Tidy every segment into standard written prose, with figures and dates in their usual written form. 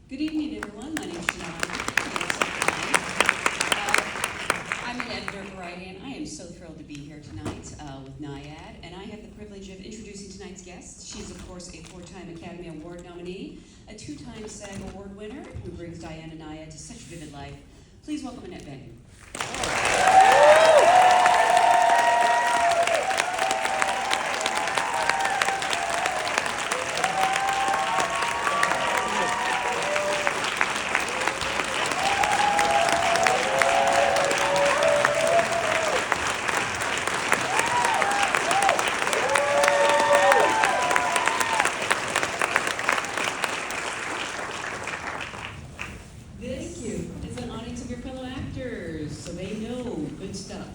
Good evening, everyone. My name is Janelle. I'm an editor of Variety, and I am so thrilled to be here tonight with NYAD. And I have the privilege of introducing tonight's guest. She's, of course, a 4-time Academy Award nominee, a 2-time SAG Award winner, who brings Diane and NYAD to such vivid life. Please welcome Annette Bening.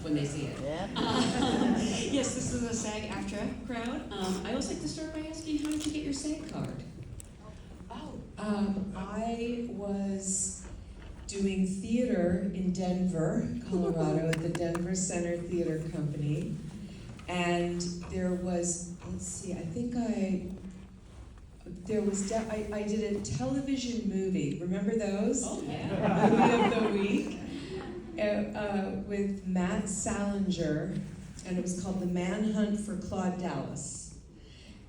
When they see it. Yeah. Yes, this is a SAG-AFTRA crowd. I always like to start by asking, how did you get your SAG card? I was doing theater in Denver, Colorado, at the Denver Center Theater Company, and there was, let's see, I did a television movie. Remember those? Oh, yeah. Movie of the week. With Matt Salinger, and it was called The Manhunt for Claude Dallas.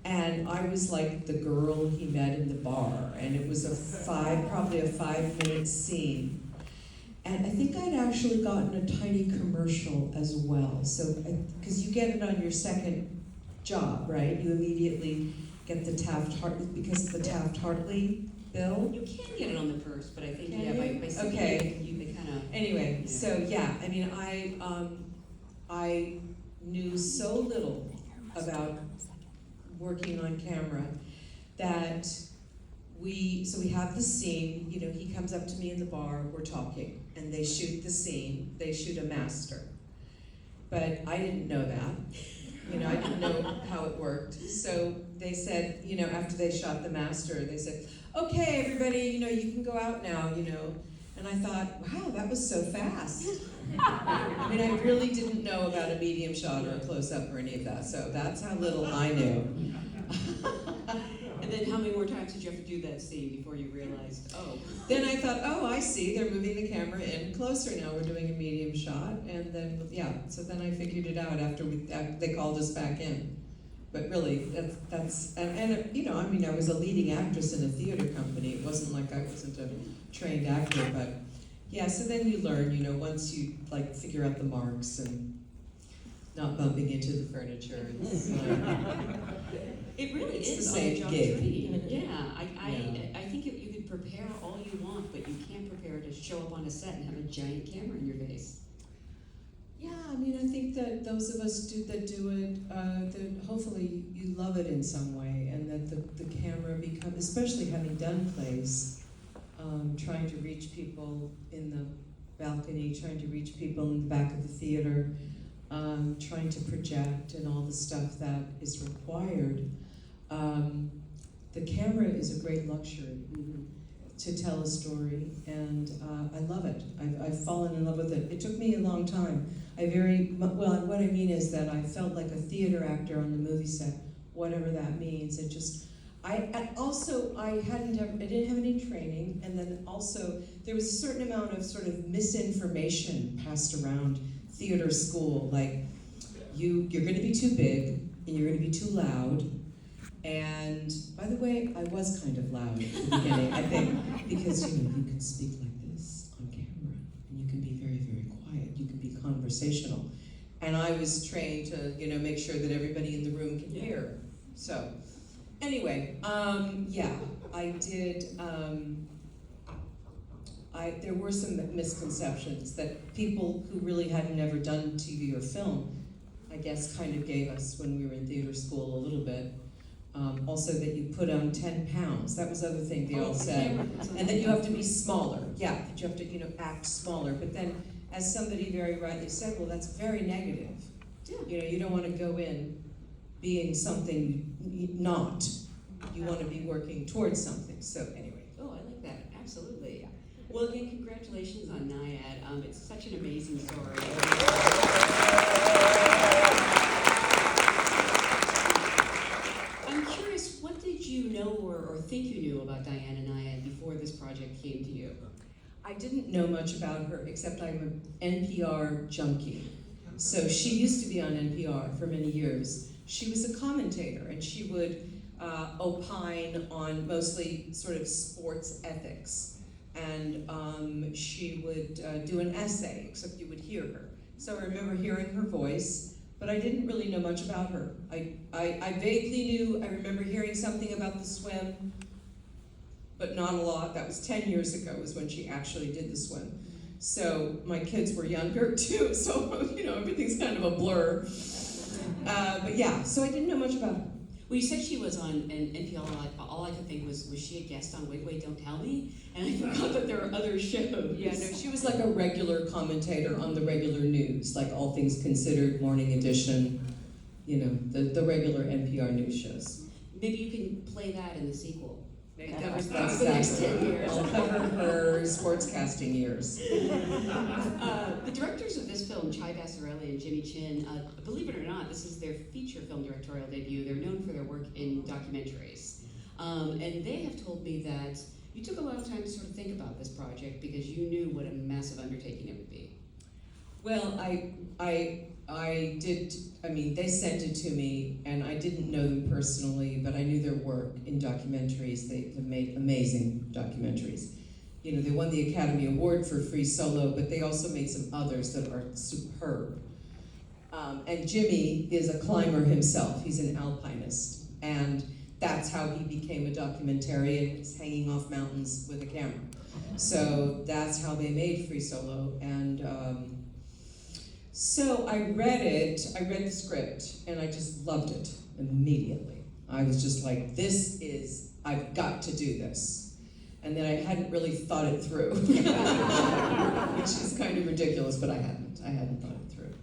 And I was like the girl he met in the bar, and it was probably a 5-minute scene. And I think I'd actually gotten a tiny commercial as well. So, because you get it on your second job, right? You immediately get the Taft-Hartley, because of the Taft-Hartley bill. You can get it on the first, but I think, Can yeah, you? by CPA, Okay. they kind of... Anyway, Yeah. so yeah, I mean, I knew so little about working on camera that we have the scene, you know, he comes up to me in the bar, we're talking, and they shoot the scene, they shoot a master. But I didn't know that, you know, I didn't know how it worked. So they said, you know, after they shot the master, they said, okay, everybody, you know, you can go out now, you know. And I thought, wow, that was so fast. I mean, I really didn't know about a medium shot or a close-up or any of that, so that's how little I knew. And then how many more times did you have to do that scene before you realized, oh? Then I thought, oh, I see, they're moving the camera in closer now, we're doing a medium shot, and then, yeah, so then I figured it out after they called us back in. But really, that's you know, I mean, I was a leading actress in a theater company. It wasn't like I wasn't a trained actor, but yeah, so then you learn, you know, once you like figure out the marks and not bumping into the furniture. It really It's is the same on-the-job gig. training. Yeah, I think you can prepare all you want, but you can't prepare to show up on a set and have a giant camera in your face. Yeah, I mean, I think that those of us that do it, that hopefully you love it in some way, and that the camera becomes, especially having done plays, trying to reach people in the balcony, trying to reach people in the back of the theater, trying to project and all the stuff that is required. The camera is a great luxury. Mm-hmm. To tell a story, and I love it. I've fallen in love with it. It took me a long time. Well, what I mean is that I felt like a theater actor on the movie set, whatever that means. It just, I didn't have any training, and then also there was a certain amount of sort of misinformation passed around theater school, like you're going to be too big, and you're going to be too loud. And by the way, I was kind of loud at the beginning, I think, because you can speak like this on camera, and you can be very, very quiet. You can be conversational, and I was trained to, make sure that everybody in the room can hear. So, anyway, yeah, I did. There were some misconceptions that people who really had never done TV or film, I guess, kind of gave us when we were in theater school a little bit. Also that you put on 10 pounds. That was the other thing they all said. And that you have to be smaller. Yeah, that you have to, act smaller. But then, as somebody very rightly said, well, that's very negative. Yeah. You don't want to go in being something not. You want to be working towards something. So anyway. Oh, I like that. Absolutely. Well, again, congratulations on NYAD. It's such an amazing story. I'm curious, what did you know or think you knew about Diane and NYAD before this project I didn't know much about her, except I'm an NPR junkie. So she used to be on NPR for many years. She was a commentator, and she would opine on mostly sort of sports ethics. And she would do an essay, except you would hear her. So I remember hearing her voice, but I didn't really know much about her. I vaguely knew, I remember hearing something about the swim, but not a lot. That was 10 years ago was when she actually did the swim. So my kids were younger too, so you know, everything's kind of a blur. But yeah, so I didn't know much about her. Well, you said she was on an NPR. All I could think was she a guest on Wait, Wait, Don't Tell Me? And I forgot that there are other shows. Yeah, no, she was like a regular commentator on the regular news, like All Things Considered, Morning Edition, you know, the regular NPR news shows. Maybe you can play that in the sequel. That's the next 10 years. I'll cover her sportscasting years. The directors of this film, Chai Bassarelli and Jimmy Chin, believe it or not, this is their feature film directorial debut. They're known for their work in documentaries. And they have told me that you took a lot of time to sort of think about this project because you knew what a massive undertaking it would be. Well, I did, I mean, they sent it to me, and I didn't know them personally, but I knew their work in documentaries. They have made amazing documentaries. You know, they won the Academy Award for Free Solo, but they also made some others that are superb. And Jimmy is a climber himself. He's an alpinist, and that's how he became a documentarian. He's hanging off mountains with a camera. So that's how they made Free Solo, and so I read the script, and I just loved it immediately. I was just like, I've got to do this. And then I hadn't really thought it through, which is kind of ridiculous, but I hadn't thought it through.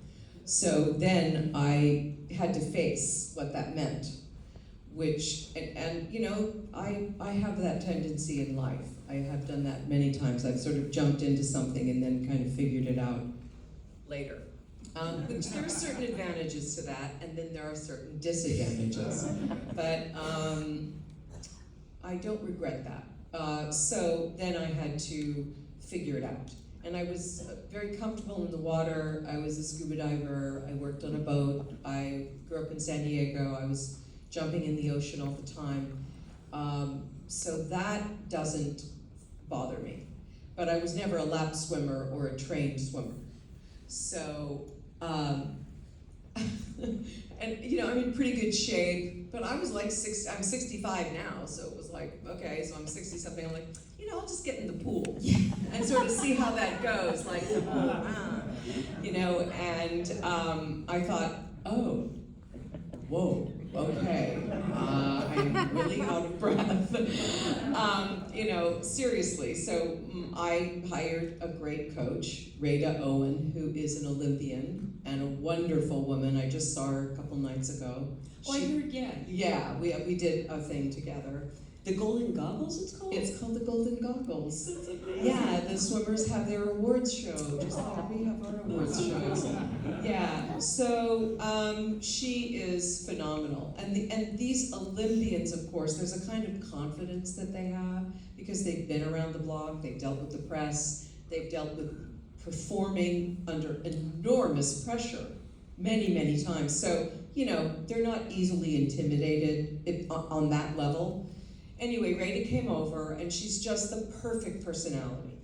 So then I had to face what that meant, which, and you know, I have that tendency in life. I have done that many times. I've sort of jumped into something and then kind of figured it out later. Which there are certain advantages to that, and then there are certain disadvantages. But I don't regret that. So then I had to figure it out. And I was very comfortable in the water. I was a scuba diver. I worked on a boat. I grew up in San Diego. I was jumping in the ocean all the time. So that doesn't bother me. But I was never a lap swimmer or a trained swimmer. So, and you know, I'm in pretty good shape, but I was like I'm 65 now, so it was like, okay, so I'm 60 something, I'm like, you know, I'll just get in the pool and sort of see how that goes, like, you know, and I thought, oh, whoa, okay, I'm really out of breath, you know, seriously. So I hired a great coach, Rada Owen, who is an Olympian and a wonderful woman. I just saw her a couple nights ago. Oh, I heard, yeah. Yeah, we did a thing together. The Golden Goggles, it's called? It's called the Golden Goggles. That's amazing. Yeah, the swimmers have their awards show, just like we have our awards shows. Yeah, so she is phenomenal. And these Olympians, of course, there's a kind of confidence that they have because they've been around the block, they've dealt with the press, they've dealt with performing under enormous pressure many, many times. So, you know, they're not easily intimidated on that level. Anyway, Rada came over, and she's just the perfect personality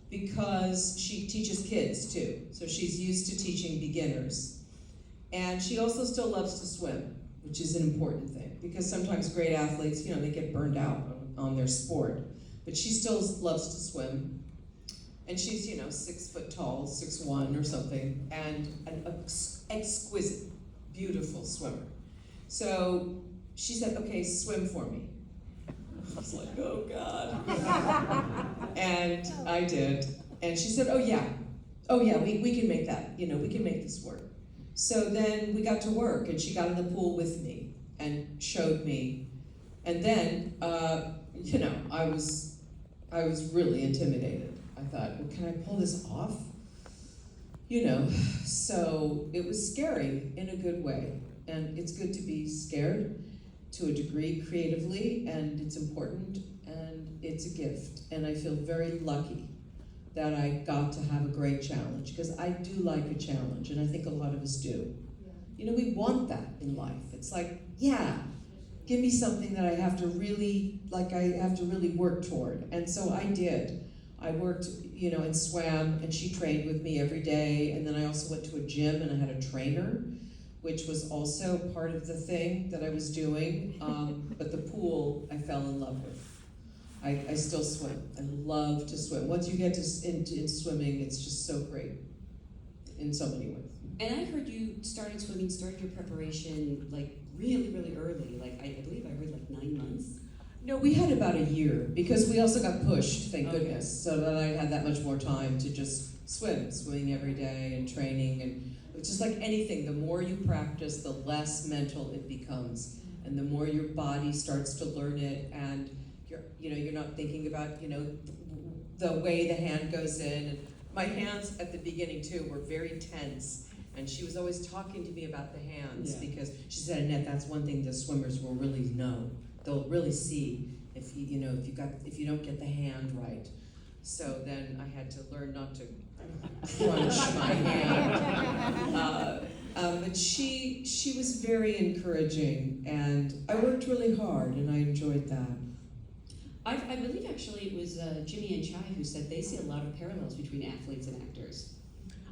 because she teaches kids too. So she's used to teaching beginners. And she also still loves to swim, which is an important thing because sometimes great athletes, you know, they get burned out on their sport. But she still loves to swim. And she's, you know, 6 foot tall, 6'1" or something, and an exquisite, beautiful swimmer. So she said, okay, swim for me. I was like, oh God. And I did. And she said, oh yeah, we can make that, you know, we can make this work. So then we got to work, and she got in the pool with me and showed me. And then, you know, I was really intimidated. I thought, well, can I pull this off? You know, so it was scary in a good way. And it's good to be scared to a degree creatively, and it's important, and it's a gift. And I feel very lucky that I got to have a great challenge, because I do like a challenge, and I think a lot of us do. You know, we want that in life. It's like, yeah, give me something that I have to really work toward. And so I did. I worked, and swam, and she trained with me every day. And then I also went to a gym, and I had a trainer, which was also part of the thing that I was doing. But the pool, I fell in love with. I still swim. I love to swim. Once you get into swimming, it's just so great in so many ways. And I heard you started your preparation like really, really early. Like I believe I heard like 9 months. No, we had about a year, because we also got pushed, thank Okay. goodness, so that I had that much more time to just swimming every day and training. And it's just like anything, the more you practice, the less mental it becomes, and the more your body starts to learn it, and you're not thinking about the way the hand goes in. And my hands at the beginning too were very tense, and she was always talking to me about the hands, because she said, Annette, that's one thing the swimmers will really know. They'll really see if you don't get the hand right. So then I had to learn not to crunch my hand. But she was very encouraging, and I worked really hard, and I enjoyed that. I believe actually it was Jimmy and Chai who said they see a lot of parallels between athletes and actors.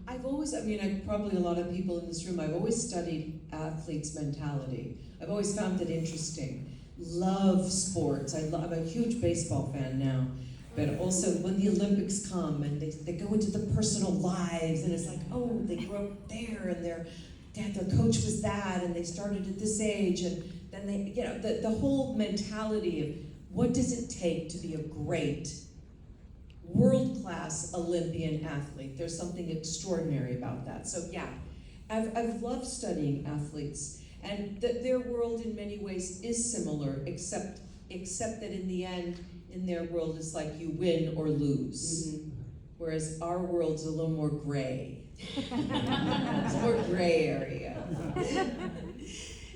Probably a lot of people in this room, I've always studied athletes' mentality. I've always found it interesting. Love sports. I'm a huge baseball fan now. But also when the Olympics come and they go into the personal lives, and it's like, oh, they grew up there, and their coach was that, and they started at this age, and then the whole mentality of what does it take to be a great world-class Olympian athlete. There's something extraordinary about that. So yeah, I've loved studying athletes, and their world in many ways is similar, except that in the end, in their world, it's like you win or lose. Mm-hmm. Whereas our world's a little more gray. It's more gray area.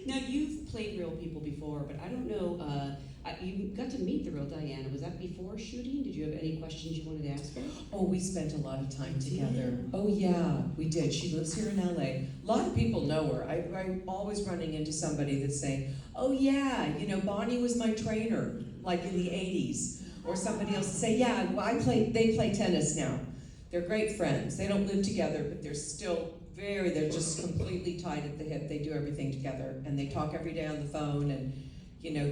Now, you've played real people before, but I don't know, you got to meet the real Diana. Was that before shooting? Did you have any questions you wanted to ask her? Oh, we spent a lot of time together. Oh yeah, we did. She lives here in LA. A lot of people know her. I'm always running into somebody that's saying, oh yeah, Bonnie was my trainer, like in the 80s. Or somebody else say, yeah, well, they play tennis now. They're great friends. They don't live together, but they're just completely tied at the hip. They do everything together, and they talk every day on the phone, and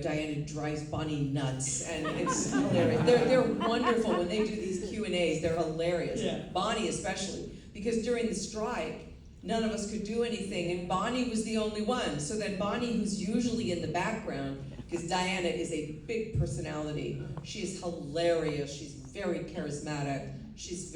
Diana drives Bonnie nuts, and it's hilarious. They're wonderful when they do these Q&As. They're hilarious. Yeah. Bonnie especially, because during the strike, none of us could do anything, and Bonnie was the only one. So then Bonnie, who's usually in the background, because Diana is a big personality. She's hilarious. She's very charismatic. She's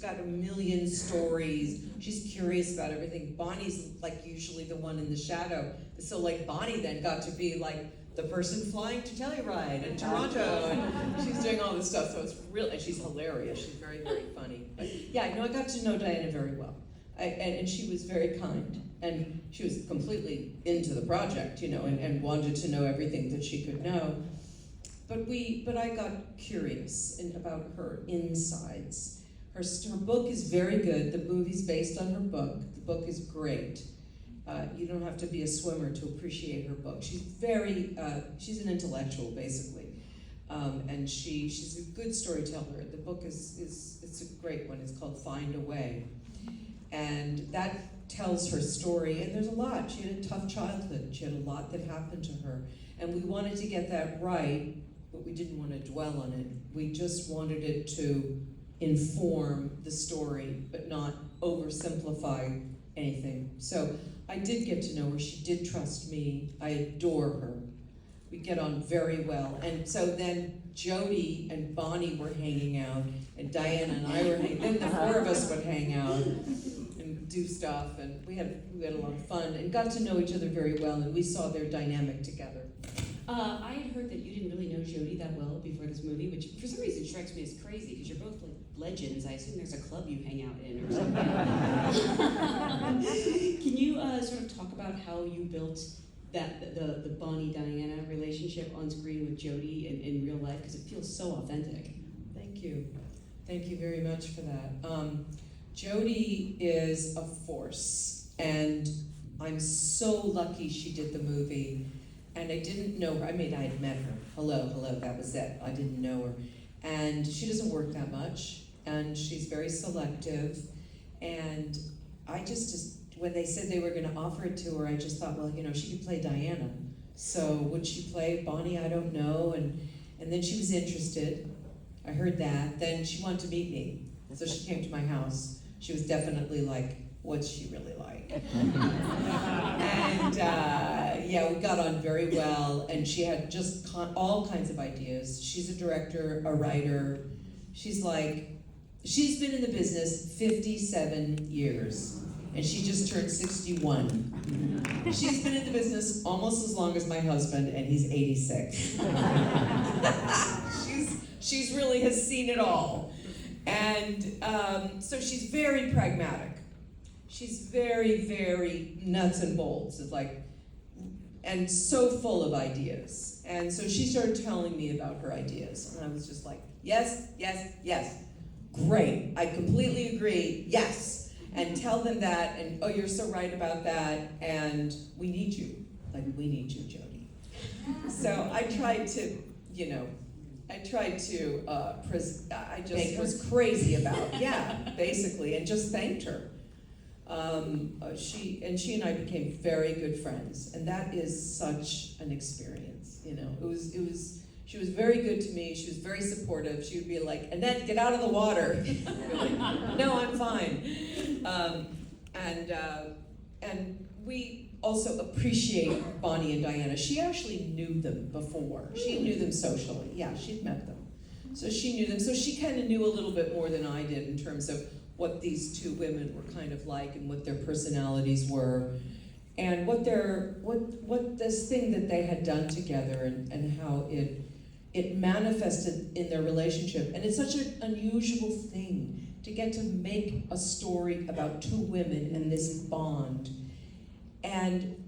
got a million stories. She's curious about everything. Bonnie's like usually the one in the shadow. So like Bonnie then got to be like the person flying to Telluride in Toronto, and she's doing all this stuff. So it's real, and she's hilarious. She's very, very funny. But yeah, I got to know Diana very well, and she was very kind, and she was completely into the project, and wanted to know everything that she could know. But I got curious about her insides. Her book is very good. The movie's based on her book. The book is great. You don't have to be a swimmer to appreciate her book. She's an intellectual, basically. And she's a good storyteller. The book it's a great one. It's called Find a Way. And that tells her story, and there's a lot. She had a tough childhood. She had a lot that happened to her. And we wanted to get that right, but we didn't want to dwell on it. We just wanted it to inform the story, but not oversimplify anything. So I did get to know her. She did trust me. I adore her. We get on very well. And so then Jody and Bonnie were hanging out, and Diana and I were hanging out. Then the four of us would hang out and do stuff, and we had a lot of fun and got to know each other very well, and we saw their dynamic together. I had heard that you didn't really know Jody that well before this movie, which for some reason strikes me as crazy, because you're both like legends. I assume there's a club you hang out in or something. Can you sort of talk about how you built the Bonnie-Diana relationship on screen with Jody in real life? Because it feels so authentic. Thank you. Thank you very much for that. Jodie is a force, and I'm so lucky she did the movie. And I didn't know her. I mean, I had met her. Hello, that was it. I didn't know her. And she doesn't work that much, and she's very selective. And I just when they said they were going to offer it to her, I just thought, well, you know, she could play Diana. So would she play Bonnie? I don't know. And then she was interested. I heard that. Then she wanted to meet me. So she came to my house. She was definitely like, what's she really like? And yeah, we got on very well, and she had just all kinds of ideas. She's a director, a writer. She's been in the business 57 years, and she just turned 61. She's been in the business almost as long as my husband, and he's 86. She's really has seen it all. And so she's very pragmatic. She's very, very nuts and bolts. It's like, and so full of ideas. And so she started telling me about her ideas. And I was just like, yes, yes, yes. Great. I completely agree. Yes. And tell them that. And oh, you're so right about that. And we need you. Like, we need you, Jodie. So I tried to, you know, I just was crazy about, yeah, basically, and just thanked her. She and I became very good friends, and that is such an experience. You know, she was very good to me. She was very supportive. She would be like, Annette, get out of the water. Like, no, I'm fine. And we also appreciate Bonnie and Diana. She actually knew them before. She knew them socially. Yeah, she'd met them. So she knew them. So she kind of knew a little bit more than I did in terms of what these two women were kind of like and what their personalities were, and what this thing that they had done together, and how it manifested in their relationship. And it's such an unusual thing to get to make a story about two women and this bond. And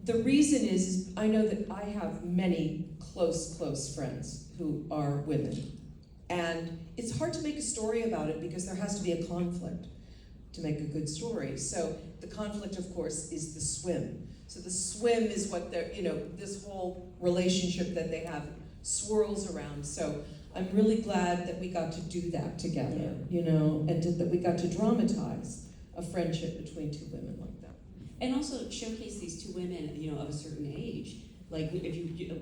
the reason is I know that I have many close friends who are women. And it's hard to make a story about it because there has to be a conflict to make a good story. So the conflict, of course, is the swim. So the swim is what they're, you know, this whole relationship that they have swirls around. So I'm really glad that we got to do that together, you know, and that we got to dramatize a friendship between two women like that. And also showcase these two women, you know, of a certain age. Like,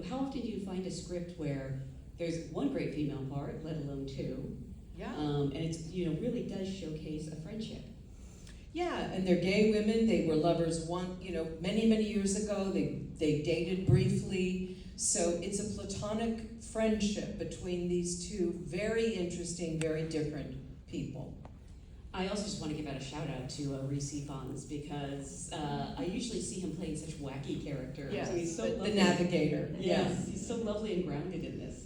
how often do you find a script where there's one great female part, let alone two? Yeah. And it's, you know, really does showcase a friendship. Yeah, and they're gay women. They were lovers many years ago. They dated briefly. So it's a platonic friendship between these two very interesting, very different people. I also just want to give out a shout out to Reese Fons, because I usually see him playing such wacky characters. Yes, he's so the navigator. Yes, he's so lovely and grounded in this.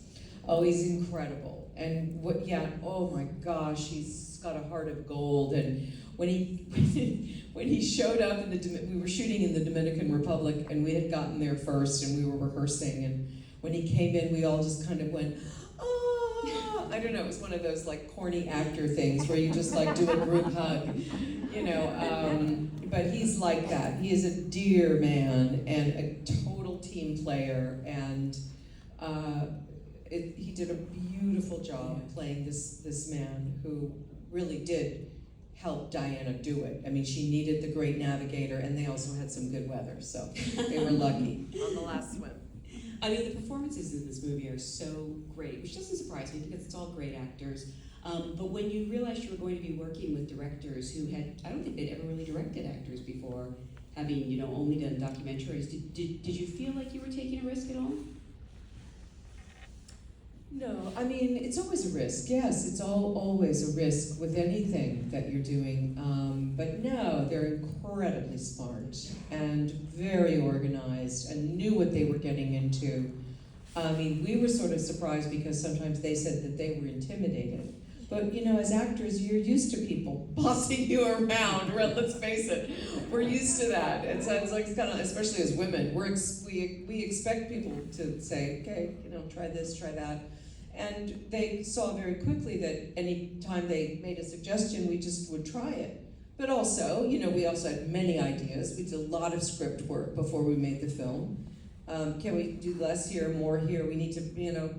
Oh, he's incredible. And oh my gosh, he's got a heart of gold. And when he showed up we were shooting in the Dominican Republic, and we had gotten there first, and we were rehearsing, and when he came in, we all just kind of went, oh, I don't know, it was one of those like corny actor things where you just like do a group hug, you know, but he's like that. He is a dear man and a total team player, and he did a beautiful job playing this man who really did help Diana do it. I mean, she needed the great navigator, and they also had some good weather, so they were lucky on the last swim. I mean, the performances in this movie are so great, which doesn't surprise me because it's all great actors. But when you realized you were going to be working with directors who I don't think they'd ever really directed actors before, having, you know, only done documentaries, did you feel like you were taking a risk at all? No, I mean, it's always a risk. Yes, it's always a risk with anything that you're doing. But no, they're incredibly smart and very organized and knew what they were getting into. I mean, we were sort of surprised because sometimes they said that they were intimidated. But, you know, as actors, you're used to people bossing you around, right? Let's face it. We're used to that. It's like kind of, especially as women, we expect people to say, okay, you know, try this, try that. And they saw very quickly that any time they made a suggestion, we just would try it. But also, we also had many ideas. We did a lot of script work before we made the film. Can we do less here, more here? We need to,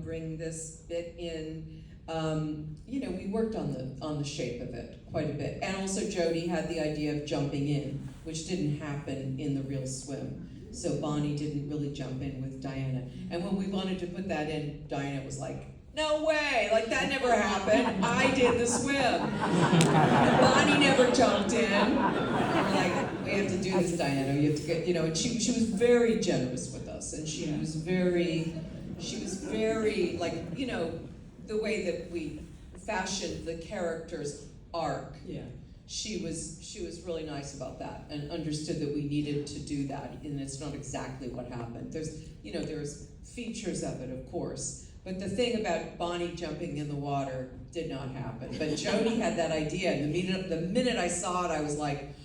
bring this bit in. We worked on the shape of it quite a bit. And also Jody had the idea of jumping in, which didn't happen in the real swim. So Bonnie didn't really jump in with Diana. And when we wanted to put that in, Diana was like, no way, like that never happened. I did the swim. And Bonnie never jumped in. And we're like, we have to do this, Diana. You have to get, and she was very generous with us. And she was very, like, the way that we fashioned the character's arc. Yeah. She was really nice about that and understood that we needed to do that, and it's not exactly what happened. There's features of it, of course, but the thing about Bonnie jumping in the water did not happen. But Jody had that idea, and the minute I saw it, I was like,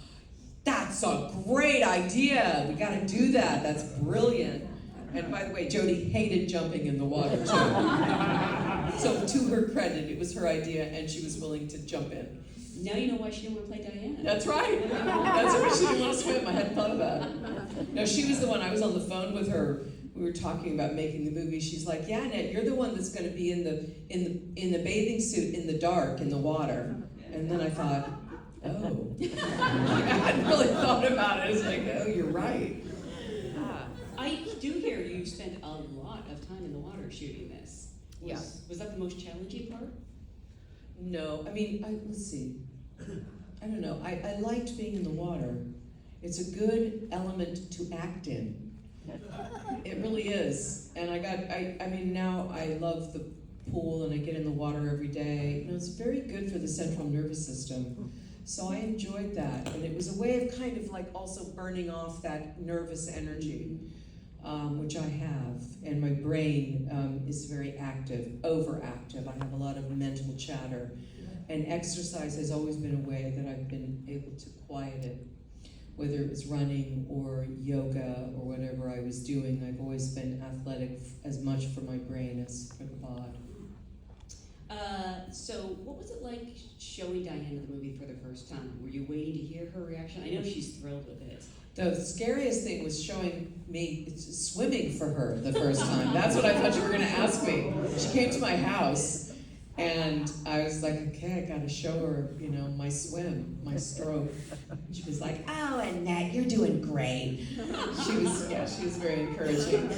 that's a great idea. We got to do that. That's brilliant. And by the way, Jody hated jumping in the water too. So to her credit, it was her idea, and she was willing to jump in. Now you know why she didn't want to play Diana. That's right. That's right. She didn't want to swim. I hadn't thought about it. No, she was the one. I was on the phone with her. We were talking about making the movie. She's like, "Yeah, Annette, you're the one that's going to be in the bathing suit in the dark in the water." And then I thought, oh, I hadn't really thought about it. It's like, oh, you're right. I do hear you spent a lot of time in the water shooting this. Was that the most challenging part? No, I mean, let's see. I don't know. I liked being in the water. It's a good element to act in. It really is. And now I love the pool and I get in the water every day. It's very good for the central nervous system. So I enjoyed that. And it was a way of kind of like also burning off that nervous energy, which I have. And my brain is very active, overactive. I have a lot of mental chatter. And exercise has always been a way that I've been able to quiet it. Whether it was running or yoga or whatever I was doing, I've always been athletic as much for my brain as for the body. So what was it like showing Diana the movie for the first time? Were you waiting to hear her reaction? I know she's thrilled with it. The scariest thing was showing me swimming for her the first time. That's what I thought you were going to ask me. She came to my house, and I was like, okay, I got to show her, my swim, my stroke. She was like, oh, Annette, you're doing great. She was very encouraging.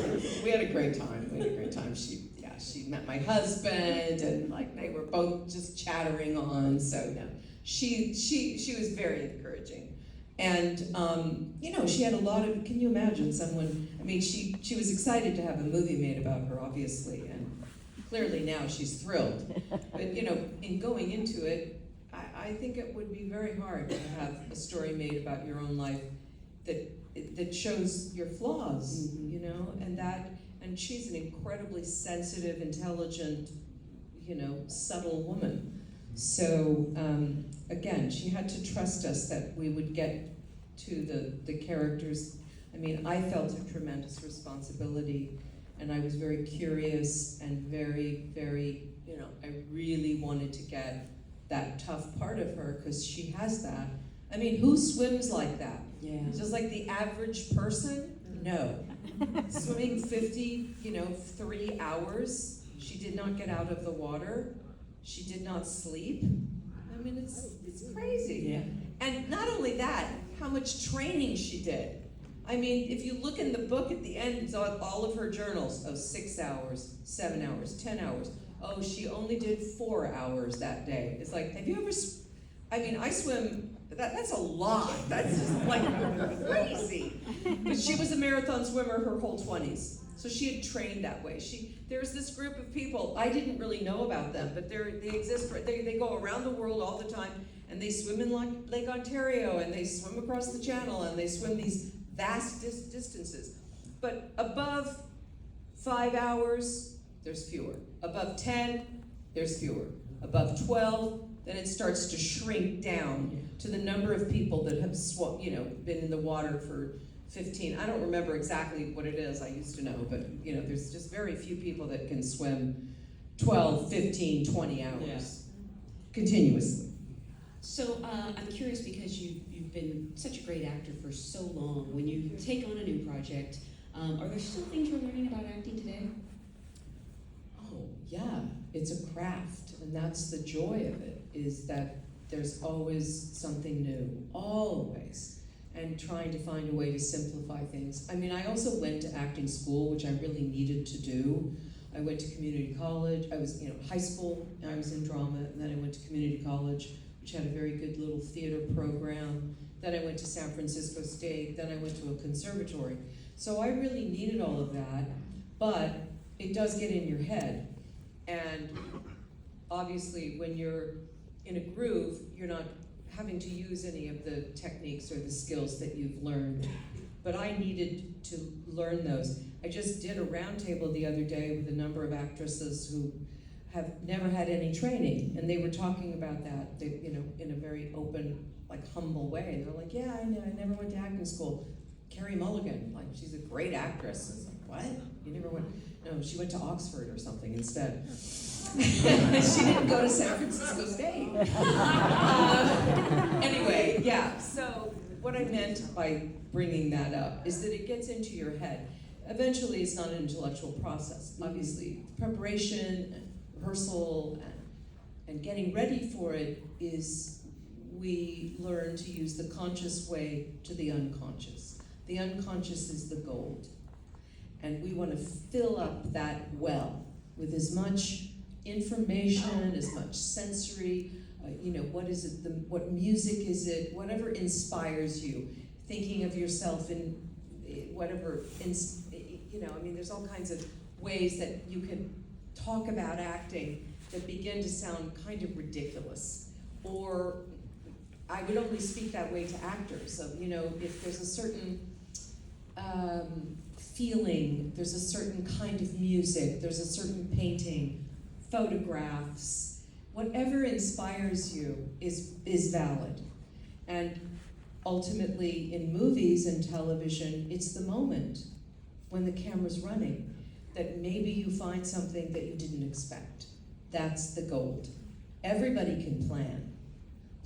We had a great time. She met my husband, and like they were both just chattering on. So she was very encouraging. And, she had a lot of, can you imagine someone, she was excited to have a movie made about her, obviously, and clearly now she's thrilled. But, in going into it, I think it would be very hard to have a story made about your own life that shows your flaws, and she's an incredibly sensitive, intelligent, subtle woman. So, again, she had to trust us that we would get to the characters. I felt a tremendous responsibility, and I was very curious and very, very, I really wanted to get that tough part of her, because she has that. Who swims like that? Yeah. Just like the average person? No. Swimming 3 hours. She did not get out of the water. She did not sleep. It's crazy. Yeah. And not only that, how much training she did. If you look in the book at the end, it's all of her journals. 6 hours, 7 hours, 10 hours. Oh, she only did 4 hours that day. It's like, have you ever, I swim, that's a lot. That's just like crazy. But she was a marathon swimmer her whole 20s. So she had trained that way. There's this group of people, I didn't really know about them, but they exist, they go around the world all the time, and they swim in Lake Ontario, and they swim across the channel, and they swim these vast distances. But above 5 hours, there's fewer. Above 10, there's fewer. Above 12, then it starts to shrink down to the number of people that have been in the water for 15. I don't remember exactly what it is. I used to know, but there's just very few people that can swim 12, 15, 20 hours. Yeah. Continuously. So I'm curious because you've been such a great actor for so long. When you take on a new project, are there still things you're learning about acting today? Oh, yeah, it's a craft, and that's the joy of it, is that there's always something new, always, and trying to find a way to simplify things. I mean, I also went to acting school, which I really needed to do. I went to community college. I was, high school, I was in drama, and then I went to community college, which had a very good little theater program. Then I went to San Francisco State, then I went to a conservatory. So I really needed all of that, but it does get in your head. And obviously, when you're in a groove, you're not having to use any of the techniques or the skills that you've learned. But I needed to learn those. I just did a roundtable the other day with a number of actresses who have never had any training, and they were talking about that, in a very open, humble way. They're like, yeah, I know, I never went to acting school. Carrie Mulligan, she's a great actress. It's like, what? You never went? No, she went to Oxford or something instead. She didn't go to San Francisco State. Anyway, yeah, so what I meant by bringing that up is that it gets into your head. Eventually, it's not an intellectual process. Obviously, preparation, and rehearsal, and getting ready for it is we learn to use the conscious way to the unconscious. The unconscious is the gold. And we want to fill up that well with as much information, as much sensory, what is it, what music is it, whatever inspires you, thinking of yourself in whatever, there's all kinds of ways that you can talk about acting that begin to sound kind of ridiculous. Or I would only speak that way to actors. So, if there's a certain feeling, there's a certain kind of music, there's a certain painting, photographs, whatever inspires you is valid. And ultimately, in movies and television, it's the moment when the camera's running that maybe you find something that you didn't expect. That's the gold. Everybody can plan.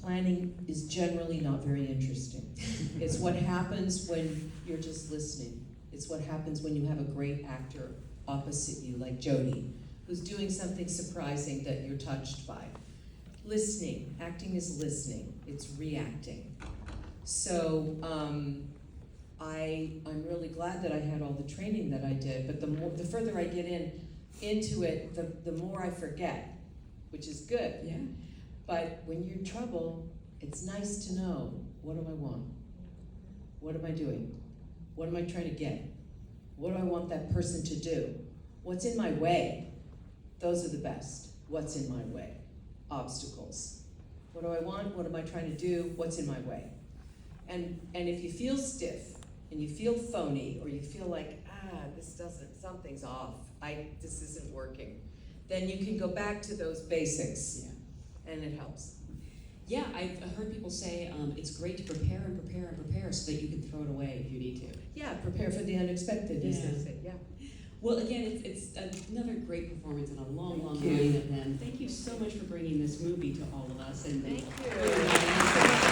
Planning is generally not very interesting. It's what happens when you're just listening. It's what happens when you have a great actor opposite you, like Jodie, who's doing something surprising that you're touched by. Listening. Acting is listening. It's reacting. So I'm really glad that I had all the training that I did, but the further I get into it, the more I forget, which is good. Yeah. But when you're in trouble, it's nice to know, what do I want? What am I doing? What am I trying to get? What do I want that person to do? What's in my way? Those are the best. What's in my way? Obstacles. What do I want? What am I trying to do? What's in my way? And if you feel stiff, and you feel phony, or you feel like, something's off, this isn't working, then you can go back to those basics. Yeah. And it helps. Yeah, I've heard people say it's great to prepare and prepare and prepare so that you can throw it away if you need to. Yeah, prepare for the unexpected, as they say. Yeah. Well, again, it's another great performance and a long, long Thank you. line of them. Thank you so much for bringing this movie to all of us. And Thank you.